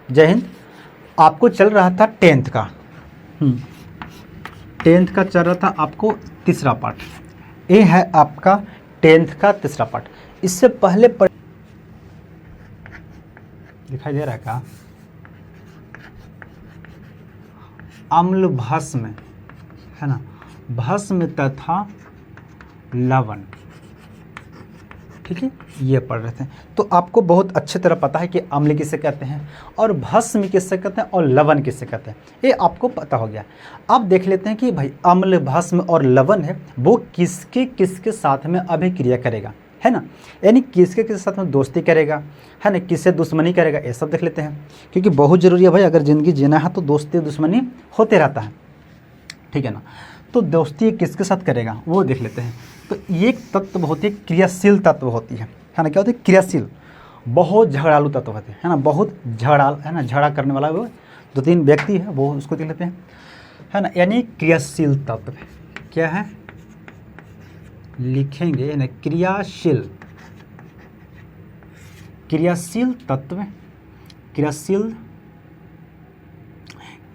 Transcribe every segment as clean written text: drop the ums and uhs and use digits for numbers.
जय हिंद। आपको चल रहा था 10th का 10th का चल रहा था आपको तीसरा पार्ट। ये है आपका 10th का तीसरा पार्ट। इससे पहले दिखाई दे रहा है क्या? अम्ल भस्म है ना, भस्म तथा लवण, ठीक है, ये पढ़ रहे थे। तो आपको बहुत अच्छी तरह पता है कि अम्ल किसे कहते हैं और भस्म किसे कहते हैं और लवण किसे कहते हैं, ये आपको पता हो गया। अब देख लेते हैं कि भाई अम्ल, भस्म और लवण है वो किसके किसके साथ में अभिक्रिया करेगा, है ना, यानी किसके किसके साथ में दोस्ती करेगा, है ना, किससे दुश्मनी करेगा, ये सब देख लेते हैं, क्योंकि बहुत ज़रूरी है भाई, अगर ज़िंदगी जीना है तो दोस्ती दुश्मनी होते रहता है, ठीक है ना। तो दोस्ती किसके साथ करेगा वो देख लेते हैं। तो ये तत्व बहुत ही क्रियाशील तत्व होती है ना, क्या होती है? क्रियाशील, बहुत झगड़ालू तत्व होते हैं, है ना, बहुत झगड़ाल, है ना, झगड़ा करने वाला वो 2-3 व्यक्ति है, वो उसको देख लेते हैं, है ना, यानी क्रियाशील तत्व क्या है लिखेंगे, यानी क्रियाशील, क्रियाशील तत्व,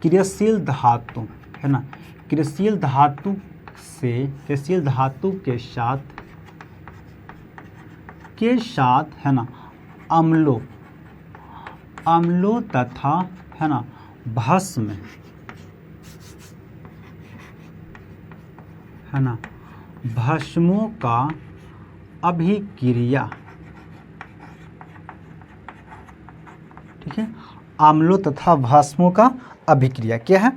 क्रियाशील धातु, है ना, क्रियाशील धातु से, क्रियाशील धातु के साथ है ना अम्लों तथा, है ना, भस्म, है ना, भस्मों का अभिक्रिया, ठीक है, अम्लों तथा भस्मों का अभिक्रिया क्या है?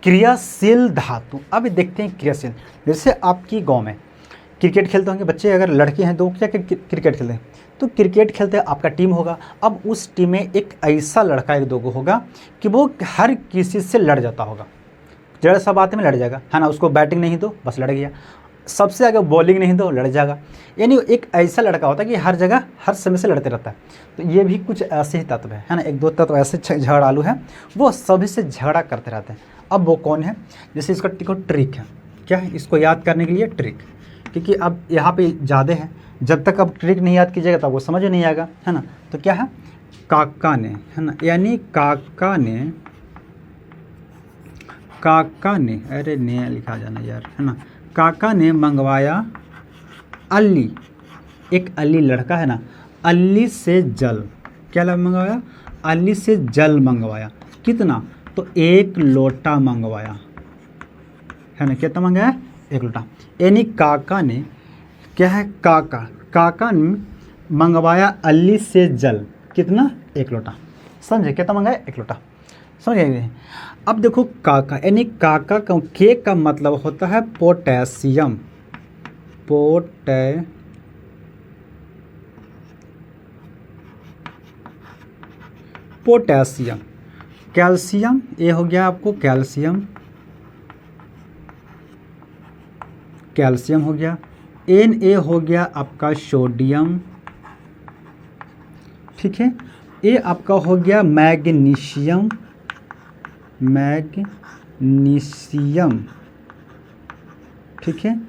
क्रियाशील धातु। अब देखते हैं क्रियाशील, जैसे आपकी गांव में क्रिकेट खेलते होंगे बच्चे, अगर लड़के हैं तो क्या क्रिकेट खेलते हैं, तो क्रिकेट खेलते हैं, आपका टीम होगा। अब उस टीम में एक ऐसा लड़का 1-2 होगा कि वो हर किसी से लड़ जाता होगा, जरा सा बात में लड़ जाएगा, है ना, उसको बैटिंग नहीं दो बस लड़ गया, सबसे आगे बॉलिंग नहीं दो लड़ जाएगा, यानी एक ऐसा लड़का होता है कि हर जगह हर समय से लड़ते रहता है। तो ये भी कुछ ऐसे ही तत्व है ना, 1-2 तत्व ऐसे झगड़ालू हैं, वो सभी से झगड़ा करते रहते हैं। अब वो कौन है? जैसे इसका ट्रिक है, क्या है इसको याद करने के लिए? ट्रिक, क्योंकि अब यहाँ पे ज़्यादा है, जब तक अब ट्रिक नहीं याद कीजिएगा तब वो समझ नहीं आएगा, है ना। तो क्या है? काका ने, है ना, यानी काका ने, अरे ने लिखा जाना यार, है ना, काका ने मंगवाया अल्ली, एक अल्ली लड़का है ना, अल्ली से जल, क्या मंगवाया? अल्ली से जल मंगवाया, कितना? तो 1 लोटा मंगवाया, है ना, कितना मंगाया? 1 लोटा, यानी काका ने, क्या है, काका ने मंगवाया अल्ली से जल, कितना? 1 लोटा, समझे, कितना मंगाया? 1 लोटा, समझ गए। अब देखो काका, यानी काका का के का मतलब होता है पोटेशियम, पोटेशियम, कैल्शियम, ये हो गया आपको कैल्शियम हो गया, Na हो गया आपका सोडियम, ठीक है, ये आपका हो गया मैग्नीशियम, ठीक है,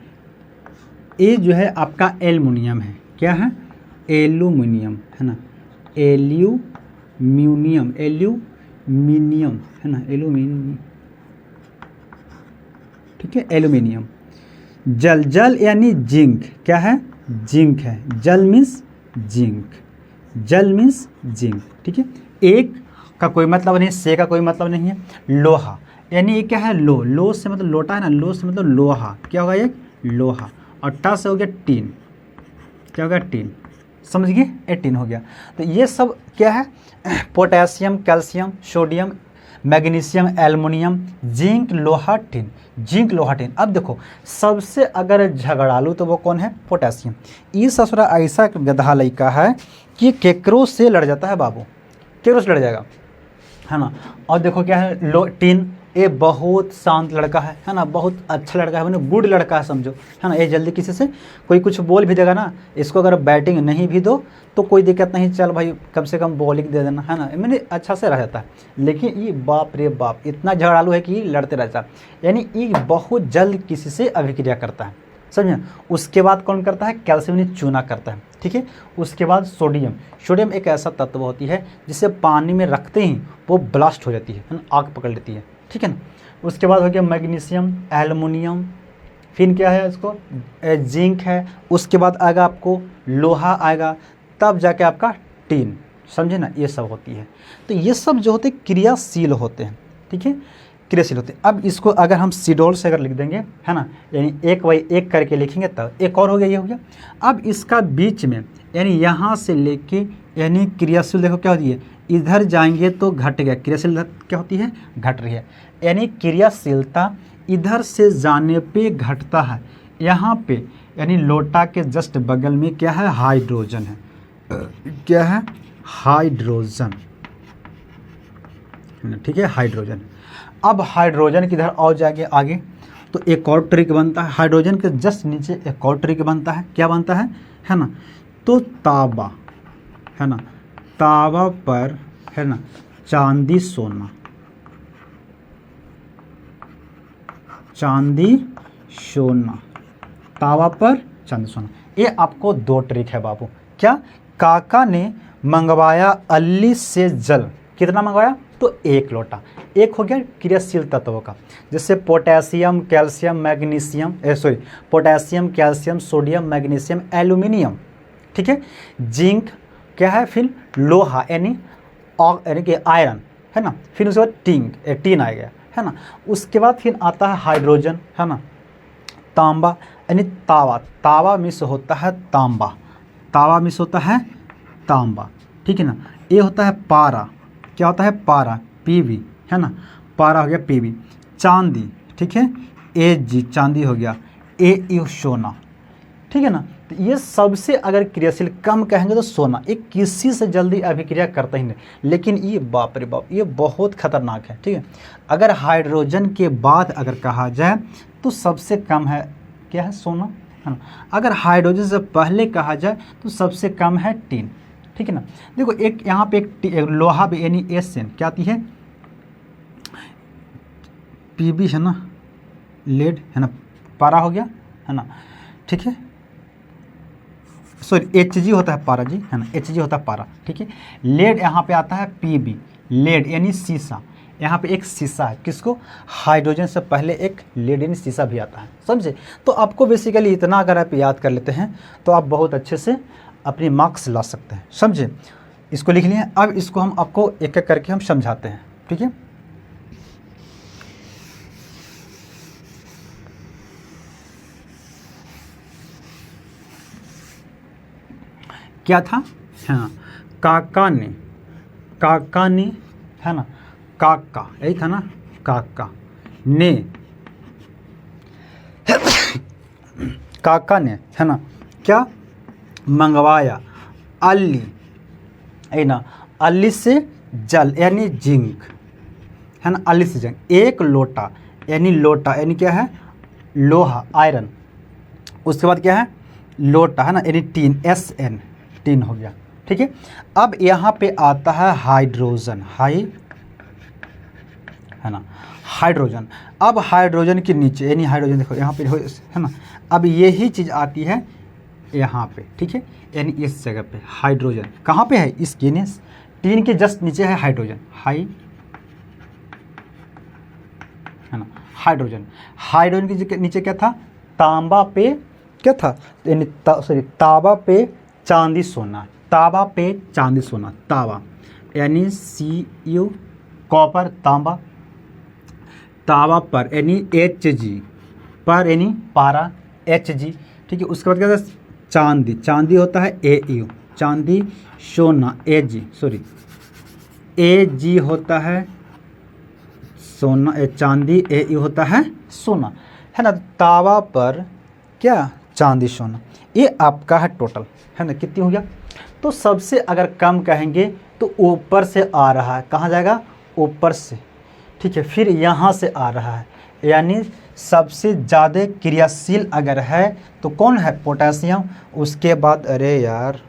ये जो है आपका एल्युमिनियम है, क्या है? एल्यूमिनियम, है ना, एल्यूमिनियम, है ना, एल्यूमिनियम, ठीक है, एल्यूमिनियम। जल यानी जिंक, क्या है? जिंक है, जल मीन्स जिंक, ठीक है। एक का कोई मतलब नहीं, से का कोई मतलब नहीं है। लोहा, यानी ये क्या है? लो से मतलब लोटा है ना, लो से मतलब लोहा, क्या होगा? एक लोहा, और टा से हो गया टीन, क्या हो गया? टीन, समझ गए? 18 हो गया। तो ये सब क्या है? Potassium, calcium, sodium, magnesium, aluminium, zinc, लोहा, टिन, जिंक, लोहा, टिन। अब देखो सबसे अगर झगड़ालू तो वो कौन है? पोटेशियम। ये ससुरा ऐसा गधा लड़का है कि केकरो से लड़ जाता है बाबू, केकरो से लड़ जाएगा, है ना। और देखो क्या है? टिन, ये बहुत शांत लड़का है ना, बहुत अच्छा लड़का है, मैंने गुड लड़का है समझो, है ना। ये जल्दी किसी से कोई कुछ बोल भी देगा ना, इसको अगर बैटिंग नहीं भी दो तो कोई दिक्कत नहीं, चल भाई कम से कम बॉलिंग दे देना, है ना, मैंने अच्छा से रह जाता है। लेकिन ये बाप रे बाप इतना झगड़ालू है कि ये लड़ते रहता है, यानी ये बहुत जल्द किसी से अभिक्रिया करता है, समझे। उसके बाद कौन करता है? कैल्शियम चूना करता है, ठीक है। उसके बाद सोडियम, सोडियम एक ऐसा तत्व होती है जिसे पानी में रखते ही वो ब्लास्ट हो जाती है ना, आग पकड़ लेती है, ठीक है ना। उसके बाद हो गया मैग्नीशियम, एल्युमिनियम, फिर क्या है इसको जिंक है, उसके बाद आएगा आपको लोहा आएगा, तब जाके आपका टीन, समझे ना, ये सब होती है। तो ये सब जो होते हैं क्रियाशील होते हैं, ठीक है, क्रियाशील होते हैं। अब इसको अगर हम सिडोल से अगर लिख देंगे, है ना, यानी एक बाई एक करके लिखेंगे तब एक और हो गया, ये हो गया। अब इसका बीच में यानी यहाँ से लेके यानी क्रियाशील देखो क्या होती है, इधर जाएंगे तो घट गया, क्रियाशील क्या होती है, घट रही है, यानी क्रियाशीलता इधर से जाने पे घटता है। यहाँ पे यानी लोटा के जस्ट बगल में क्या है, हाइड्रोजन है, क्या है, हाइड्रोजन, ठीक है, हाइड्रोजन। अब हाइड्रोजन किधर और जाएंगे आगे तो एक और ट्रिक बनता है, हाइड्रोजन के जस्ट नीचे एक और ट्रिक बनता है, क्या बनता है ना, तो तांबा, है ना, तांबा पर, है ना, चांदी सोना, चांदी सोना, तावा पर चांदी सोना। ये आपको दो ट्रिक है बाबू। क्या, काका ने मंगवाया अल्ली से जल, कितना मंगवाया, तो 1 लोटा, एक हो गया क्रियाशील तत्वों का, जैसे potassium, calcium, magnesium, potassium, calcium, sodium, magnesium, aluminium, ठीक है। जिंक क्या है, फिर लोहा यानी कि आयरन, है ना, फिर उसके बाद टीन आ गया, है ना। उसके बाद फिर आता है हाइड्रोजन, है ना, तांबा यानी तावा, तावा मिस होता है तांबा, तावा मिस होता है तांबा, ठीक है ना। ये होता है पारा, क्या होता है, पारा, पीवी, है ना, पारा हो गया पीवी। चांदी, ठीक है, Ag चांदी हो गया, Au सोना, ठीक है ना। तो ये सबसे अगर क्रियाशील कम कहेंगे तो सोना, ये किसी से जल्दी अभिक्रिया करता ही नहीं, लेकिन ये बाप रे बाप ये बहुत खतरनाक है, ठीक है। अगर हाइड्रोजन के बाद अगर कहा जाए तो सबसे कम है क्या है, सोना, है ना। अगर हाइड्रोजन से पहले कहा जाए तो सबसे कम है टीन, ठीक है ना। देखो एक यहाँ पे एक लोहा भी यानी SN क्या आती है, Pb है ना, लेड, है ना, पारा हो गया, है ना, ठीक है, सॉरी Hg होता है पारा जी, है ना, Hg होता है पारा, ठीक है। लेड यहाँ पे आता है Pb, लेड यानी सीसा, यहाँ पे एक सीसा है, किसको, हाइड्रोजन से पहले एक लेड यानी सीसा भी आता है, समझे। तो आपको बेसिकली इतना अगर आप याद कर लेते हैं तो आप बहुत अच्छे से अपनी मार्क्स ला सकते हैं, समझे। इसको लिख लिए। अब इसको हम आपको एक एक करके हम समझाते हैं, ठीक है। क्या था, हाँ, काका ने, है ना, काका यही था ना, काका ने, काका ने, है ना, क्या मंगवाया अल्ली, है ना, अल्ली से जल यानी जिंक, है ना, अल्ली से जिंक, 1 लोटा यानी लोटा यानी क्या है, लोहा, आयरन। उसके बाद क्या है, लोटा, है ना, यानी टीन, SN, टीन हो गया, ठीक है। अब यहाँ पे आता है हाइड्रोजन, है ना, हाइड्रोजन। अब हाइड्रोजन के नीचे यानी हाइड्रोजन देखो यहाँ पे है ना, अब यही चीज़ आती है यहाँ पे, ठीक है, यानी इस जगह पे हाइड्रोजन कहाँ पे है, इस टीन के जस्ट नीचे है हाइड्रोजन, है ना, हाइड्रोजन। हाइड्रोजन के नीचे क्या था, तांबा पे क्या था, यानी तांबा पे चांदी सोना, तांबा पे चांदी सोना, तांबा यानी Cu, कॉपर, तांबा, तांबा पर यानी Hg, पर यानी पारा, Hg, ठीक है। उसके बाद क्या था, चांदी, चांदी होता है Au, चांदी, सोना Ag, सॉरी Ag होता है सोना, चांदी, Au होता है सोना, है ना। तावा पर क्या, चांदी सोना, ये आपका है टोटल, है ना, कितनी हो गया। तो सबसे अगर कम कहेंगे तो ऊपर से आ रहा है, कहाँ जाएगा, ऊपर से, ठीक है, फिर यहाँ से आ रहा है, यानी सबसे ज़्यादा क्रियाशील अगर है तो कौन है, पोटेशियम। उसके बाद अरे यार,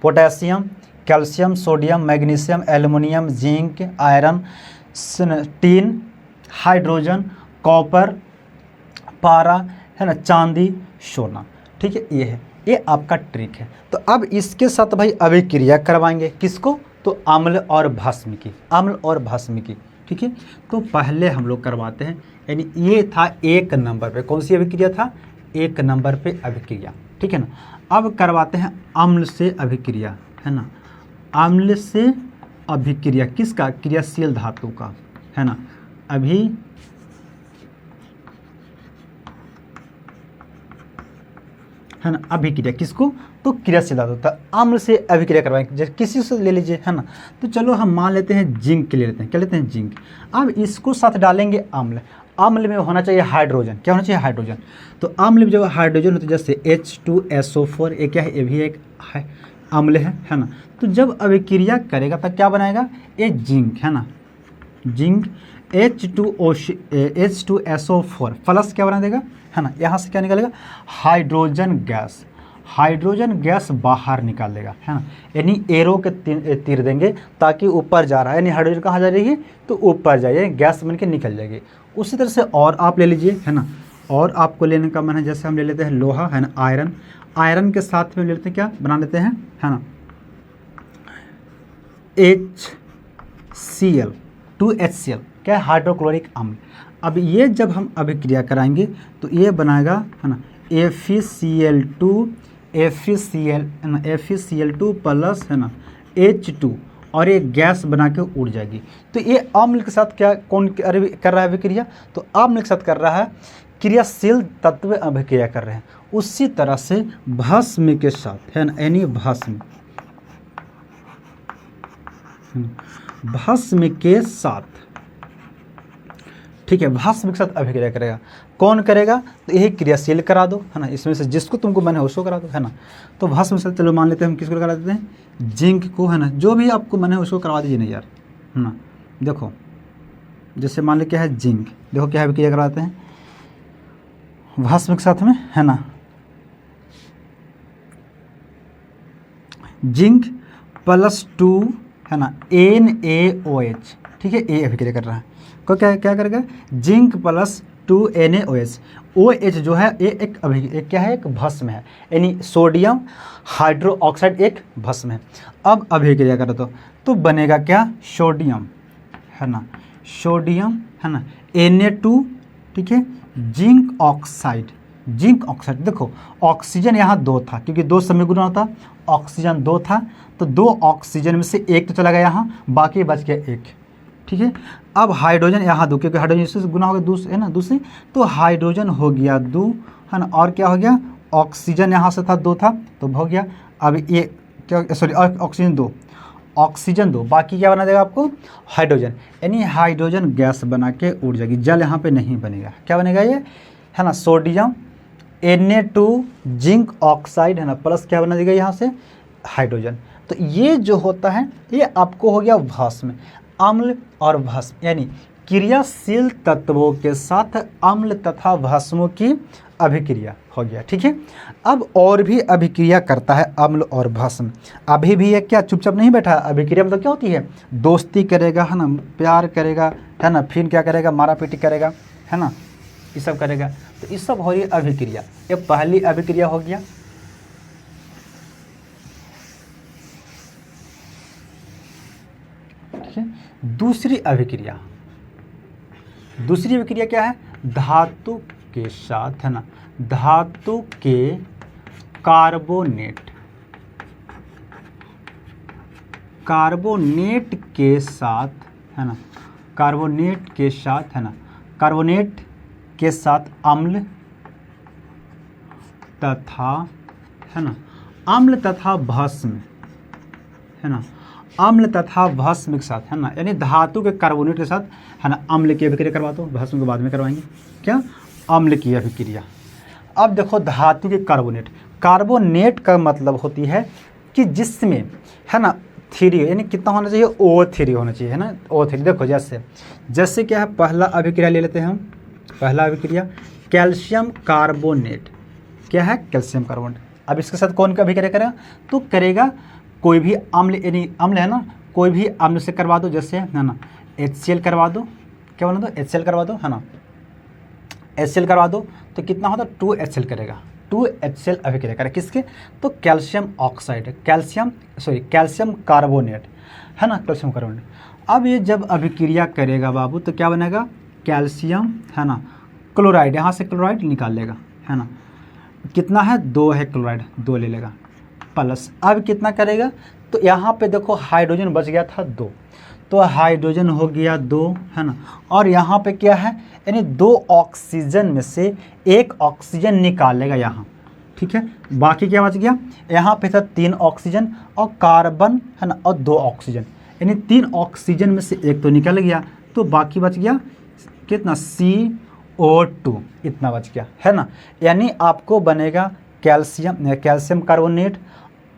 potassium, calcium, sodium, magnesium, aluminium, zinc, iron, tin, hydrogen, copper, पारा, है ना, चांदी, सोना, ठीक है, ये है। ये आपका ट्रिक है। तो अब इसके साथ भाई अभिक्रिया करवाएंगे, किसको? तो अम्ल और भस्म की, अम्ल और भस्म की, ठीक है। तो पहले हम लोग करवाते हैं, यानी ये था 1 नंबर पे, कौन सी अभिक्रिया था? 1 नंबर पे अभिक्रिया, ठीक है ना। अब करवाते हैं अम्ल से अभिक्रिया, है ना। अम्ल से अभिक्रिया किसका? क्रियाशील धातु का, है ना। है ना, अभिक्रिया किसको? तो क्रियाशील धातु। तो अम्ल से अभिक्रिया करवाएंगे, जैसे किसी से ले लीजिए, है ना। तो चलो हम मान लेते हैं जिंक ले लेते हैं, क्या लेते हैं? जिंक। अब इसको साथ डालेंगे अम्ल, अम्ल में होना चाहिए हाइड्रोजन, क्या होना चाहिए? हाइड्रोजन। तो अम्ल में जब हाइड्रोजन होता है, जैसे H2SO4, ये क्या है? ये भी एक अम्ल है ना। तो जब अभिक्रिया करेगा तब क्या बनाएगा? ये जिंक, है ना, जिंक H2SO4 प्लस क्या बना देगा, है ना। यहाँ से क्या निकलेगा? हाइड्रोजन गैस, हाइड्रोजन गैस बाहर निकाल देगा, है ना। यानी एरो के तीर देंगे ताकि ऊपर जा रहा है, यानी हाइड्रोजन कहाँ जा रही है? तो ऊपर जाइए, गैस बन के निकल जाएगी। उसी तरह से और आप ले लीजिए, है ना। और आपको लेने का मन है, जैसे हम ले लेते हैं लोहा, है ना, आयरन। आयरन के साथ में ले लेते हैं, क्या बना लेते हैं, है ना, HCl, 2HCl, क्या है? हाइड्रोक्लोरिक अम्ल। अब ये जब हम अभिक्रिया कराएंगे तो ये बनाएगा, है ना, FeCl2 प्लस, है ना, H2, और ये गैस बना के उड़ जाएगी। तो ये अम्ल के साथ क्या कौन कर रहा है अभिक्रिया? तो अम्ल के साथ कर रहा है क्रियाशील तत्व अभिक्रिया कर रहे हैं। उसी तरह से भस्म के साथ, है ना, यानी भस्म के साथ, ठीक है, भस्म के साथ अभिक्रिया करेगा। कौन करेगा? तो यही क्रियाशील करा दो, है ना, इसमें से जिसको तुमको मन है उसको करा दो, है ना। तो भस्म से चलो मान लेते हैं हम किसको करा देते हैं? जिंक को, है ना, जो भी आपको मन है उसको करवा दीजिए ना यार, है ना। देखो जैसे मान लो क्या है? जिंक, देखो क्या अभिक्रिया कराते हैं भस्म के साथ में, है ना, जिंक +2, है ना, NaOH, ठीक है, ए अभिक्रिया कर रहा है। को क्या करेगा? Zinc +2 NaOH। OH जो है ये एक क्या है? एक भस्म है, यानी सोडियम हाइड्रोक्साइड एक भस्म है। अब अभिक्रिया करो तो बनेगा क्या? सोडियम, है ना, सोडियम, है ना, Na2, ठीक है, जिंक ऑक्साइड, जिंक ऑक्साइड। देखो ऑक्सीजन यहाँ 2 था, क्योंकि 2 समय गुना होता, ऑक्सीजन 2 था, तो 2 ऑक्सीजन में से 1 तो चला गया यहाँ, बाकी बच गया 1, ठीक है। अब हाइड्रोजन यहाँ 2, क्योंकि हाइड्रोजन इससे गुना हो गया दूसरे, है ना, दूसरी, तो हाइड्रोजन हो गया 2, है ना, और क्या हो गया? ऑक्सीजन यहाँ से था 2 था तो हो गया। अब ये क्या, सॉरी, ऑक्सीजन 2, बाकी क्या बना देगा आपको? हाइड्रोजन, यानी हाइड्रोजन गैस बना के उड़ जाएगी, जल यहाँ पे नहीं बनेगा। क्या बनेगा ये, है ना, सोडियम Na2 जिंक ऑक्साइड, है ना, प्लस क्या बना देगा यहाँ से? हाइड्रोजन। तो ये जो होता है ये आपको हो गया भस्म, अम्ल और भस्म, यानी क्रियाशील तत्वों के साथ अम्ल तथा भस्मों की अभिक्रिया हो गया, ठीक है। अब और भी अभिक्रिया करता है अम्ल और भस्म। अभी भी ये क्या चुपचाप नहीं बैठा? अभिक्रिया मतलब क्या होती है? दोस्ती करेगा, है ना, प्यार करेगा, है ना, फिर क्या करेगा? मारा पीटी करेगा, है ना, ये सब करेगा। तो ये सब हो रही है अभिक्रिया। ये पहली अभिक्रिया हो गया। ठीक है, दूसरी अभिक्रिया क्या है? धातु के साथ, है ना, धातु के कार्बोनेट के साथ, है ना, कार्बोनेट के साथ, है ना, कार्बोनेट के साथ अम्ल तथा, है ना, अम्ल तथा भस्म, है ना, अम्ल तथा भस्म के साथ, है ना, यानी धातु के कार्बोनेट के साथ, है ना, अम्ल की अभिक्रिया करवा दो, भस्म को बाद में करवाएंगे। क्या? अम्ल की अभिक्रिया। अब देखो धातु के कार्बोनेट का मतलब होती है कि जिसमें, है ना, 3, यानी कितना होना चाहिए? O3 होना चाहिए, है ना, O3। देखो जैसे क्या है? पहला अभिक्रिया ले लेते हैं हम। पहला अभिक्रिया कैल्शियम कार्बोनेट, क्या है? Calcium carbonate. अब इसके साथ कौन का अभिक्रिया करेगा? तो करेगा कोई भी अम्ल, यानी अम्ल है ना, कोई भी अम्ल से करवा दो, जैसे, है ना, HCl करवा दो, क्या बना दो? HCl करवा दो, है ना, HCl करवा दो, तो कितना होता? 2HCl करेगा, H2HCl अभिक्रिया करेगा किसके, तो कैल्शियम ऑक्साइड, कैल्शियम कार्बोनेट है ना, कैल्शियम कार्बोनेट। अब ये जब अभिक्रिया करेगा बाबू तो क्या बनेगा, कैल्शियम है ना क्लोराइड, यहाँ से क्लोराइड निकाल लेगा है ना, कितना है 2 है क्लोराइड, 2 ले लेगा प्लस, अब कितना करेगा, तो यहाँ पे देखो हाइड्रोजन बच गया था 2, तो हाइड्रोजन हो गया 2 है ना, और यहाँ पे क्या है, यानी 2 ऑक्सीजन में से 1 ऑक्सीजन निकाल लेगा यहाँ, ठीक है। बाकी क्या बच गया, यहाँ पे था 3 ऑक्सीजन और कार्बन है ना, और 2 ऑक्सीजन, यानी 3 ऑक्सीजन में से 1 तो निकल गया, तो बाकी बच गया कितना, CO2 इतना बच गया है ना। यानी आपको बनेगा कैल्शियम कार्बोनेट,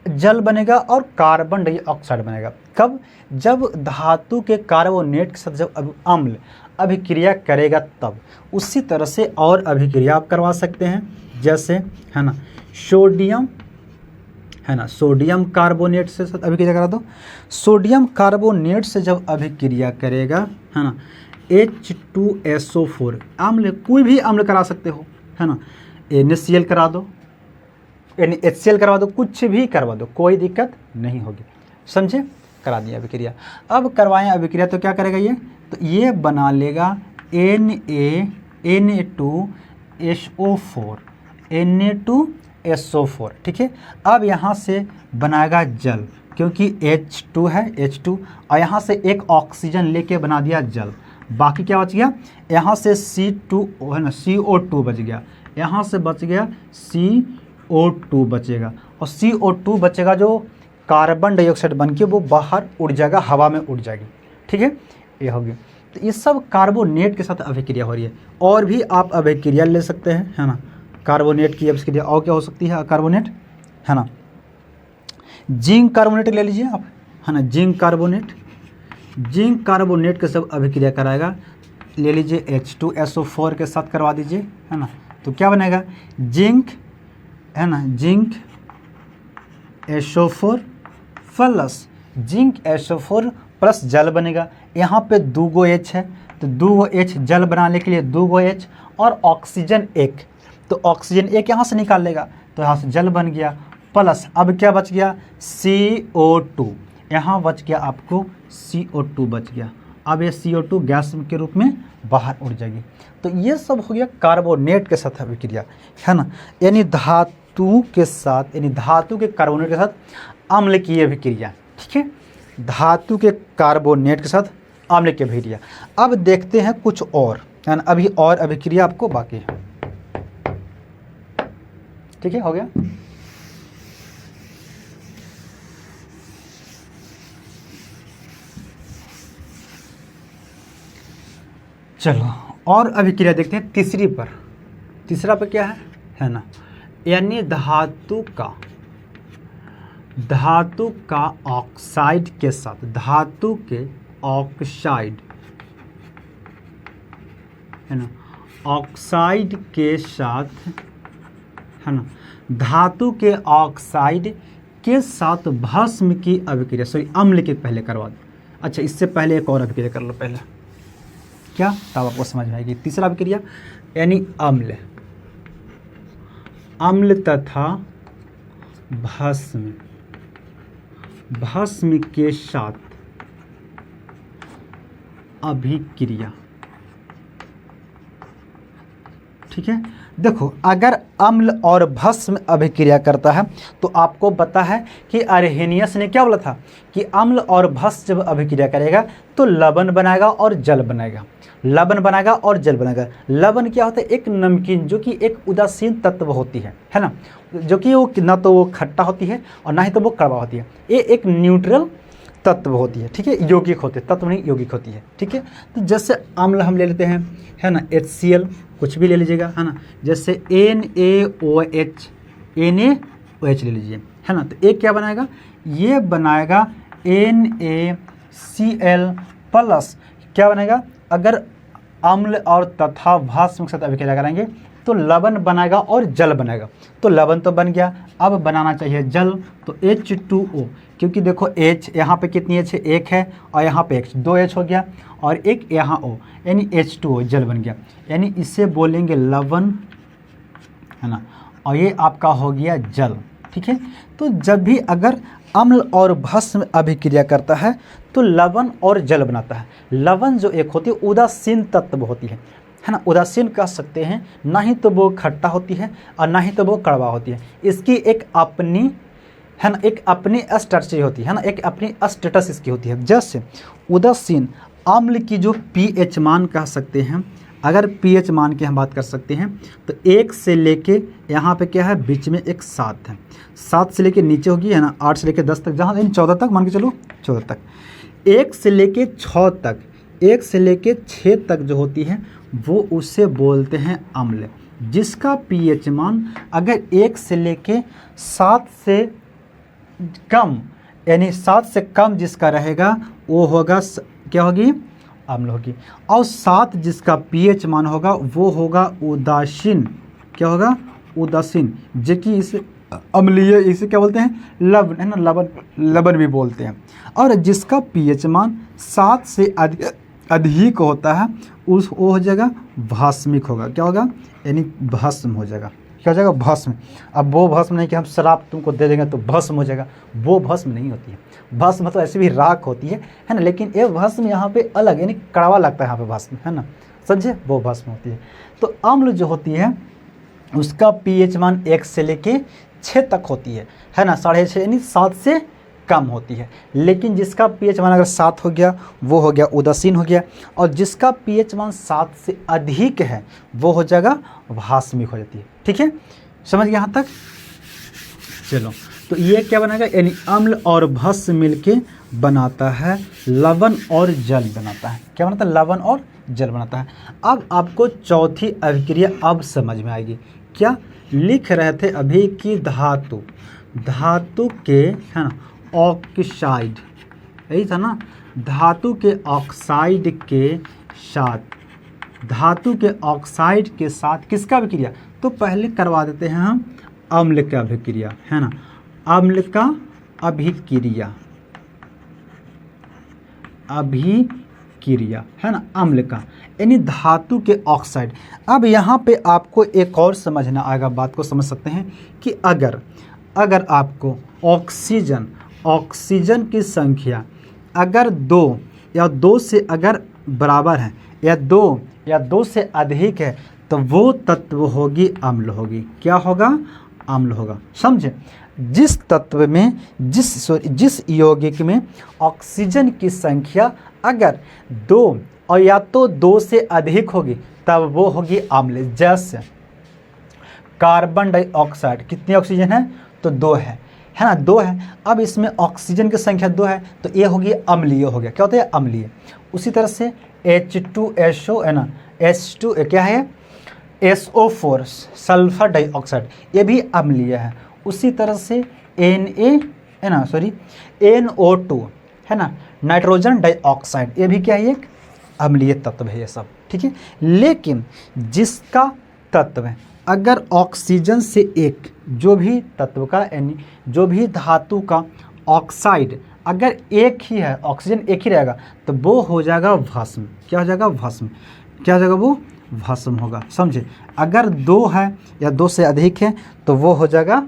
जल बनेगा और कार्बन डाइऑक्साइड बनेगा। कब, जब धातु के कार्बोनेट के साथ जब अम्ल अभिक्रिया करेगा तब। उसी तरह से और अभिक्रिया आप करवा सकते हैं, जैसे है ना सोडियम है ना, सोडियम कार्बोनेट से साथ अभिक्रिया करा दो। सोडियम कार्बोनेट से जब अभिक्रिया करेगा है ना, H2SO4 अम्ल, कोई भी अम्ल करा सकते हो है ना, NaCl करा दो, HCl करवा दो, कुछ भी करवा दो, कोई दिक्कत नहीं होगी, समझे। करा दिया अभिक्रिया। अब करवाएं अभिक्रिया तो क्या करेगा ये, तो ये बना लेगा Na2SO4, ठीक है। अब यहाँ से बनाएगा जल, क्योंकि H2 है, H2, और यहाँ से 1 ऑक्सीजन लेके बना दिया जल। बाकी क्या बच गया, यहाँ से C2 है ना, CO2 बच गया, यहाँ से बच गया CO2 बचेगा, और CO2 बचेगा जो कार्बन डाइऑक्साइड बन के वो बाहर उड़ जाएगा, हवा में उड़ जाएगी, ठीक है। ये हो गया। तो ये सब कार्बोनेट के साथ अभिक्रिया हो रही है। और भी आप अभिक्रिया ले सकते हैं है ना, कार्बोनेट की अभिक्रिया और क्या हो सकती है, कार्बोनेट है ना, जिंक कार्बोनेट ले लीजिए आप है ना, जिंक कार्बोनेट के सब अभिक्रिया कराएगा। ले लीजिए H2SO4 के साथ करवा दीजिए है ना, तो क्या बनेगा, जिंक है ना, zinc SO4 plus SO4 plus जल बनेगा। यहाँ पे 2 H है, तो 2 H जल बनाने के लिए 2 H और ऑक्सीजन 1, तो ऑक्सीजन 1 यहाँ से निकाल लेगा, तो यहाँ से जल बन गया। प्लस अब क्या बच गया, CO2, यहाँ बच गया आपको CO2 बच गया। अब ये CO2 गैस के रूप में बाहर उड़ जाएगी। तो ये सब हो गया कार्बोनेट के साथ अभिक्रिया है ना, यानी धातु के साथ, यानी धातु के कार्बोनेट के साथ अम्ल की अभिक्रिया, ठीक है। धातु के कार्बोनेट के साथ अम्ल की अभिक्रिया। अब देखते हैं कुछ और है ना, अभी और अभिक्रिया आपको बाकी है, ठीक है, हो गया। चलो और अभिक्रिया देखते हैं तीसरी पर। तीसरा पर क्या है ना, यानी धातु का ऑक्साइड के साथ, धातु के ऑक्साइड है ना, ऑक्साइड के साथ है ना, धातु के ऑक्साइड के साथ भस्म की अभिक्रिया, सॉरी अम्ल के पहले करवा दो। अच्छा, इससे पहले एक और अभिक्रिया कर लो पहले, क्या, तब आपको समझ में आएगी। तीसरा अभिक्रिया यानी अम्ल तथा भस्म के साथ अभिक्रिया, ठीक है। देखो, अगर अम्ल और भस्म अभिक्रिया करता है तो आपको पता है कि अरहेनियस ने क्या बोला था कि अम्ल और भस्म जब अभिक्रिया करेगा तो लवण बनाएगा और जल बनाएगा, लवण बनाएगा और जल बनाएगा। लवण क्या होता है, एक नमकीन जो कि एक उदासीन तत्व होती है ना, जो कि वो ना तो वो खट्टा होती है और ना ही तो वो कड़वा होती है, ये एक न्यूट्रल तत्व होती है, ठीक है, यौगिक होते, तत्व नहीं यौगिक होती है, ठीक है। तो जैसे अम्ल हम ले लेते हैं है ना, HCl कुछ भी ले लीजिएगा है ना, जैसे NaOH ले लीजिए है ना, तो एक क्या बनाएगा, ये बनाएगा NaCl प्लस क्या बनेगा, अगर अम्ल और तथा भस्म के साथ अभिक्रिया करेंगे तो लवण बनाएगा और जल बनेगा। तो लवण तो बन गया, अब बनाना चाहिए जल, तो H2O, क्योंकि देखो H यहाँ पे कितनी H है, 1 है, और यहाँ पे 2 H हो गया और एक यहाँ O, यानी H2O जल बन गया। यानी इसे बोलेंगे लवण है ना, और ये आपका हो गया जल। ठीक है, तो जब भी अगर अम्ल और भस्म अभिक्रिया करता है तो लवण और जल बनाता है। लवण जो एक होती है उदासीन तत्व होती है ना, उदासीन कह सकते हैं, ना ही तो वो खट्टा होती है और ना ही तो वो कड़वा होती है। इसकी एक अपनी है ना, एक अपनी स्ट्रक्चर होती है ना, एक अपनी स्टेटस इसकी होती है। जैसे उदासीन अम्ल की जो पीएच मान कह सकते हैं, अगर पीएच मान की हम बात कर सकते हैं तो 1 से लेके यहाँ पे क्या है बीच में एक 7 है, 7 से लेके नीचे होगी है ना 8 से लेके 10 तक, जहाँ इन 14 तक मान के चलो 14 तक, 1 से लेके 6 तक, 1 से लेके 6 तक जो होती है वो उसे बोलते हैं अम्ल, जिसका पीएच मान अगर 1 से लेके 7 से कम, यानी 7 से कम जिसका रहेगा वो होगा क्या होगी, अम्ल होगी। और 7 जिसका पीएच मान होगा वो होगा उदासीन, क्या होगा, उदासीन, जो कि इस अम्लीय, इसे क्या बोलते हैं, लवण है ना, लवण भी बोलते हैं। और जिसका पीएच मान 7 से अधिक होता है उस वो हो जाएगा भास्मिक होगा, क्या होगा, यानी भस्म हो जाएगा, क्या हो जाएगा, भस्म। अब वो भस्म नहीं कि हम शराब तुमको दे देंगे तो भस्म हो जाएगा, वो भस्म नहीं होती है। भस्म मतलब ऐसे भी राख होती है ना, लेकिन ये भस्म यहाँ पे अलग, यानी कड़वा लगता है यहाँ पे भस्म, है ना, समझे, वो भस्म होती है। तो अम्ल जो होती है उसका पीएच मान 1 से लेके 6 तक होती है ना, 6.5 यानी 7 से कम होती है। लेकिन जिसका पीएच मान अगर 7 हो गया वो हो गया उदासीन हो गया, और जिसका पीएच मान 7 से अधिक है वो हो जाएगा भास्मिक हो जाती है। ठीक है, समझ गए यहाँ तक, चलो। तो ये क्या बनाएगा, यानी अम्ल और भस्म मिलके बनाता है लवण और जल बनाता है। क्या बनाता है, लवण और जल बनाता है। अब आपको चौथी अभिक्रिया अब समझ में आएगी। क्या लिख रहे थे अभी कि धातु के है ना ऑक्साइड, यही था ना, धातु के ऑक्साइड के साथ, धातु के ऑक्साइड के साथ किसका अभिक्रिया, तो पहले करवा देते हैं हम अम्ल का अभिक्रिया, है ना, अम्ल का अभिक्रिया, अभिक्रिया है ना, अम्ल का, यानी धातु के ऑक्साइड। अब यहाँ पे आपको एक और समझना आएगा, बात को समझ सकते हैं कि अगर आपको ऑक्सीजन की संख्या अगर 2 या 2 से अगर बराबर है या 2 से अधिक है तो वो तत्व होगी अम्ल होगी, क्या होगा, अम्ल होगा। समझे, जिस तत्व में जिस यौगिक में ऑक्सीजन की संख्या अगर 2 और या तो 2 से अधिक होगी तब वो होगी अम्ल। जैसे कार्बन डाइऑक्साइड, कितनी ऑक्सीजन है, तो 2 है ना, 2 है। अब इसमें ऑक्सीजन की संख्या 2 है तो ये होगी अम्लीय हो गया, क्या होता है, अम्लीय। उसी तरह से H2SO है ना, H2 क्या है, SO4 सल्फर डाइऑक्साइड, ये भी अम्लीय है। उसी तरह से NO2 है ना, नाइट्रोजन डाइऑक्साइड, ये भी क्या है, एक अम्लीय तत्व है ये सब। ठीक है, लेकिन जिसका तत्व है अगर ऑक्सीजन से एक, जो भी तत्व का यानी जो भी धातु का ऑक्साइड अगर एक ही है, ऑक्सीजन एक ही रहेगा तो वो हो जाएगा भस्म, क्या हो जाएगा, भस्म, क्या हो जाएगा, वो भस्म होगा। समझे, अगर 2 है या 2 से अधिक है तो वो हो जाएगा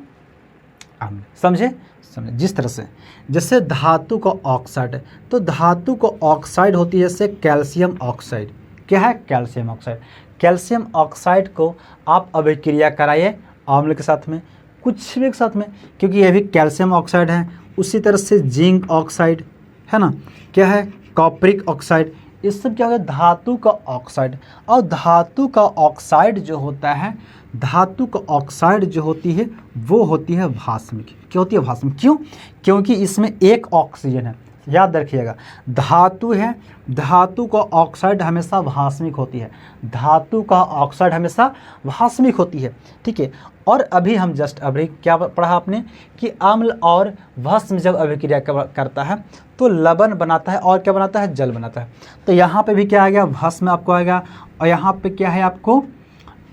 अम्ल। समझे, जिस तरह से जैसे धातु का ऑक्साइड है तो धातु को ऑक्साइड होती है जैसे कैल्शियम ऑक्साइड, क्या है, कैल्शियम ऑक्साइड। कैल्शियम ऑक्साइड को आप अभिक्रिया कराइए अम्ल के साथ में, कुछ भी के साथ में, क्योंकि यह भी कैल्शियम ऑक्साइड है। उसी तरह से जिंक ऑक्साइड है ना, क्या है, कॉपरिक ऑक्साइड, ये सब क्या होगा, धातु का ऑक्साइड। और धातु का ऑक्साइड जो होता है, धातु का ऑक्साइड जो होती है वो होती है भास्मिक। क्या होती है, भास्मिक। क्यों, क्योंकि इसमें एक ऑक्सीजन है, याद रखिएगा, धातु है, धातु का ऑक्साइड हमेशा भास्मिक होती है, धातु का ऑक्साइड हमेशा भास्मिक होती है। ठीक है, और अभी हम जस्ट अभी क्या पढ़ा आपने कि अम्ल और भस्म जब अभिक्रिया करता है तो लवण बनाता है और क्या बनाता है, जल बनाता है। तो यहाँ पे भी क्या आ गया, भस्म आपको आएगा, और यहाँ पे क्या है, आपको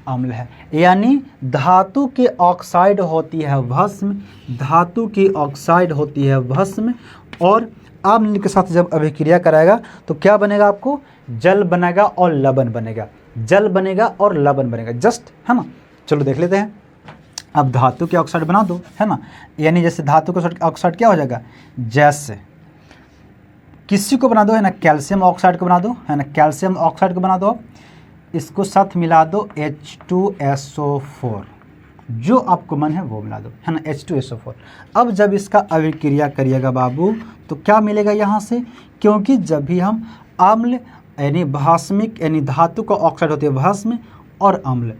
अम्ल है। यानी धातु के ऑक्साइड होती है भस्म, धातु की ऑक्साइड होती है भस्म, और अम्ल के साथ जब अभिक्रिया कराएगा तो क्या बनेगा, आपको जल बनेगा और लवण बनेगा, जल बनेगा और लवण बनेगा, जस्ट, है ना। चलो देख लेते हैं अब धातु के ऑक्साइड बना दो, है ना, यानी जैसे धातु का ऑक्साइड क्या हो जाएगा, जैसे किसी को बना दो, है ना, कैल्शियम ऑक्साइड को बना दो, है ना, कैल्शियम ऑक्साइड को बना दो, इसको साथ मिला दो H2SO4, जो आपको मन है वो मिला दो, है ना, H2SO4। अब जब इसका अभिक्रिया करिएगा बाबू तो क्या मिलेगा यहाँ से, क्योंकि जब भी हम अम्ल यानी भास्मिक यानी धातु का ऑक्साइड होती है भस्म और अम्ल,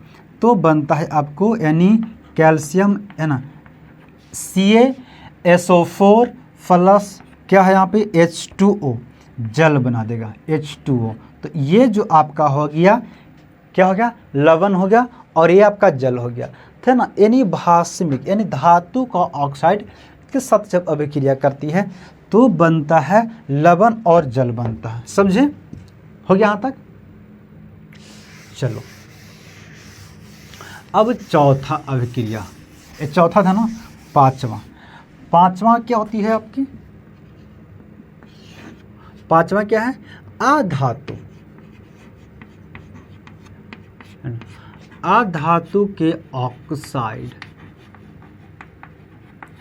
तो बनता है आपको यानी कैल्शियम, है ना, CaSO4 प्लस क्या है यहाँ पे H2O, जल बना देगा H2O। तो ये जो आपका हो गया क्या हो गया, लवण हो गया, और ये आपका जल हो गया, है ना। यानी भास्मिक यानी धातु का ऑक्साइड के साथ जब अभिक्रिया करती है तो बनता है लवण और जल बनता है, समझे, हो गया यहाँ तक। चलो अब चौथा अभिक्रिया, ये चौथा था ना, पांचवा क्या होती है आपकी, पांचवा क्या है, अधातु, अधातु के ऑक्साइड,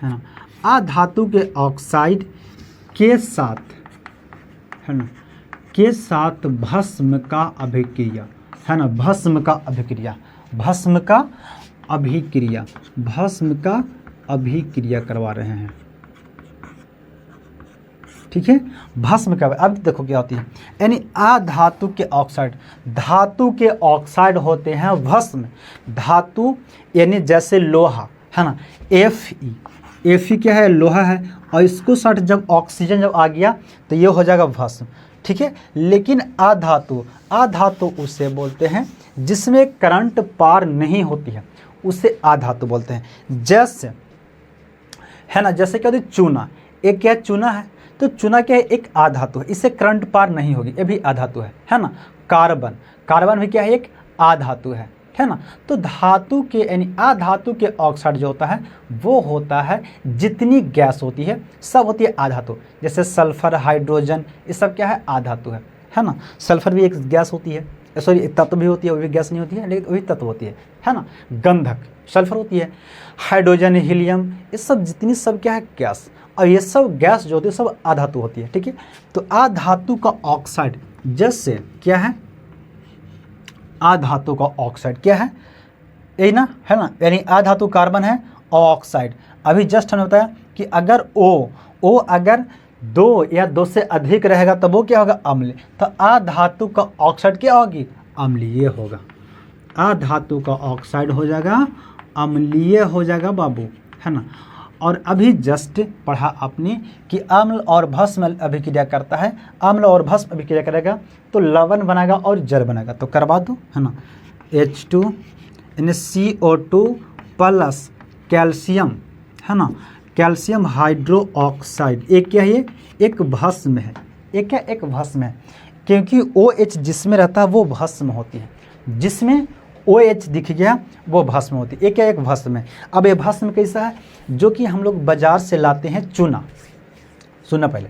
है ना, अधातु के ऑक्साइड के साथ, है ना, के साथ भस्म का अभिक्रिया, है ना, भस्म का अभिक्रिया, भस्म का अभिक्रिया, भस्म का अभिक्रिया करवा रहे हैं, ठीक है, भस्म का। अब देखो क्या होती है, यानी अधातु के ऑक्साइड, धातु के ऑक्साइड होते हैं भस्म, धातु यानी जैसे लोहा, है ना, Fe क्या है, लोहा है, और इसको साथ जब ऑक्सीजन जब आ गया तो ये हो जाएगा भस्म, ठीक है। लेकिन अधातु उसे बोलते हैं जिसमें करंट पार नहीं होती है, उसे अधातु बोलते हैं। जैसे, है ना, जैसे क्या होती है, चूना, एक क्या है, चूना है, तो चूना क्या है, एक अधातु है, इससे करंट पार नहीं होगी, ये भी अधातु है ना। कार्बन भी क्या है, एक अधातु है ना। तो धातु के यानी अधातु के ऑक्साइड जो होता है वो होता है जितनी गैस होती है सब होती है अधातु, जैसे सल्फर, हाइड्रोजन, ये सब क्या है, अधातु है ना। सल्फर भी एक गैस होती है, सॉरी तत्व भी होती है, वो भी गैस नहीं होती है, लेकिन वही तत्व होती है ना। गंधक सल्फर होती है, हाइड्रोजन, हीलियम, ये सब जितनी सब क्या है, गैस, और ये सब गैस जो होती है सब अधातु होती है, ठीक है। तो अधातु का ऑक्साइड जैसे क्या है, अधातु का ऑक्साइड क्या है, यही ना, है ना, यानी अधातु कार्बन है और ऑक्साइड। अभी जस्ट हमने बताया कि अगर O अगर 2 या 2 से अधिक रहेगा तब वो क्या होगा, अम्ल। तो अधातु का ऑक्साइड क्या होगी, अम्लीय होगा, अधातु का ऑक्साइड हो जाएगा अम्लीय हो जाएगा बाबू, है ना। और अभी जस्ट पढ़ा आपने कि अम्ल और भस्म अभिक्रिया करता है, अम्ल और भस्म अभिक्रिया करेगा तो लवण बनेगा और जल बनेगा, तो करवा दो, है ना। H2 यानी CO2 प्लस कैल्शियम, है ना, कैल्शियम हाइड्रो ऑक्साइड, एक क्या है, एक भस्म है, एक क्या, एक भस्म है, क्योंकि OH जिसमें रहता है वो भस्म होती है, जिसमें OH दिख गया वो भस्म होती है, एक क्या, एक भस्म है। अब ये भस्म कैसा है, जो कि हम लोग बाजार से लाते हैं चूना, सुनना पहले,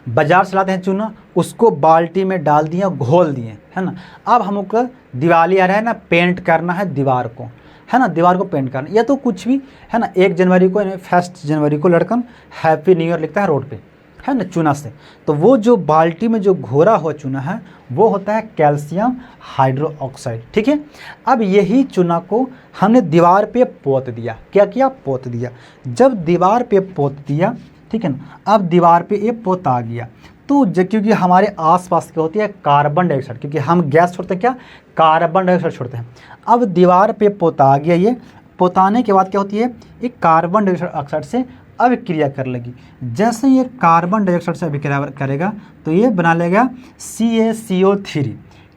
बाजार से लाते हैं चूना, उसको बाल्टी में डाल दिए, घोल दिए, है ना। अब हमको दिवाली आ रहा है ना, पेंट करना है दीवार को, है ना, दीवार को पेंट करना, या तो कुछ भी, है ना। 1 जनवरी को, 1 जनवरी को लड़कन हैप्पी न्यू ईयर लिखता है रोड पे, है ना, चूना से। तो वो जो बाल्टी में जो घोरा हुआ चूना है वो होता है कैल्शियम हाइड्रो ऑक्साइड, ठीक है। अब यही चूना को हमने दीवार पे पोत दिया, क्या किया, पोत दिया। जब दीवार पे पोत दिया, ठीक है ना, अब दीवार पे ये पोत आ गया, तो क्योंकि हमारे आसपास क्या होती है, कार्बन डाइऑक्साइड, क्योंकि हम गैस छोड़ते हैं, क्या, कार्बन डाइऑक्साइड छोड़ते हैं। अब दीवार पे पोता आ गया, ये पोताने के बाद क्या होती है, एक कार्बन डाइऑक्साइड से अभिक्रिया कर लेगी। जैसे ये कार्बन डाइऑक्साइड से अभिक्रिया करेगा तो ये बना लेगा CaCO3,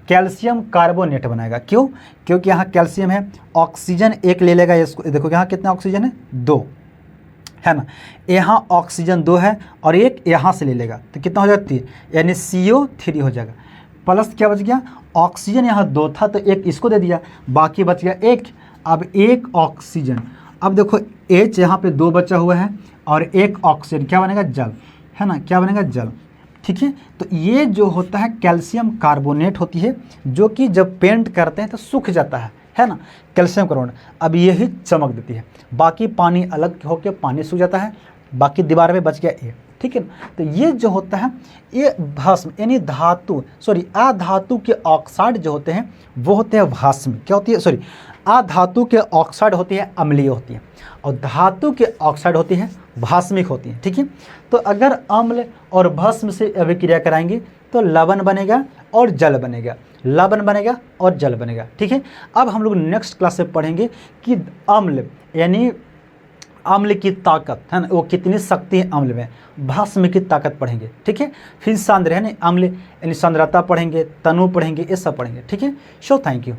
कैल्शियम कार्बोनेट बनाएगा। क्यों, क्योंकि यहाँ कैल्शियम है, ऑक्सीजन एक ले लेगा, इसको देखो यहाँ कितना ऑक्सीजन है, 2, है ना, यहाँ ऑक्सीजन 2 है और एक यहाँ से ले लेगा तो कितना हो जाएगा, 3, यानी CO3 हो जाएगा। प्लस क्या बच गया, ऑक्सीजन यहाँ 2 था तो एक इसको दे दिया, बाकी बच गया 1। अब 1 ऑक्सीजन, अब देखो H यहाँ पे 2 बचा हुआ है और 1 ऑक्सीजन, क्या बनेगा, जल, है ना, क्या बनेगा, जल, ठीक है। तो ये जो होता है कैल्शियम कार्बोनेट होती है, जो कि जब पेंट करते हैं तो सूख जाता है है ना, कैल्शियम कार्बोनेट। अब यही चमक देती है, बाकी पानी अलग होकर पानी सूख जाता है, बाकी दीवार में बच गया ए, ठीक है ना। तो ये जो होता है ये भस्म यानी धातु सॉरी अधातु के ऑक्साइड जो होते हैं वो होते हैं भस्म। क्या होती है, सॉरी अधातु के ऑक्साइड होती है अम्लीय होती है, और धातु के ऑक्साइड होती है भास्मिक होती है, ठीक है। तो अगर अम्ल और भस्म से अभिक्रिया कराएंगे तो लवण बनेगा और जल बनेगा, लवण बनेगा और जल बनेगा, ठीक है। अब हम लोग नेक्स्ट क्लास में पढ़ेंगे कि अम्ल यानी अम्ल की ताकत है ना, वो कितनी शक्ति है अम्ल में, भस्म की ताकत पढ़ेंगे, ठीक है। फिर सांद्र है ना, अम्ल यानी सांद्रता पढ़ेंगे, तनु पढ़ेंगे, ये सब पढ़ेंगे, ठीक है। So thank you.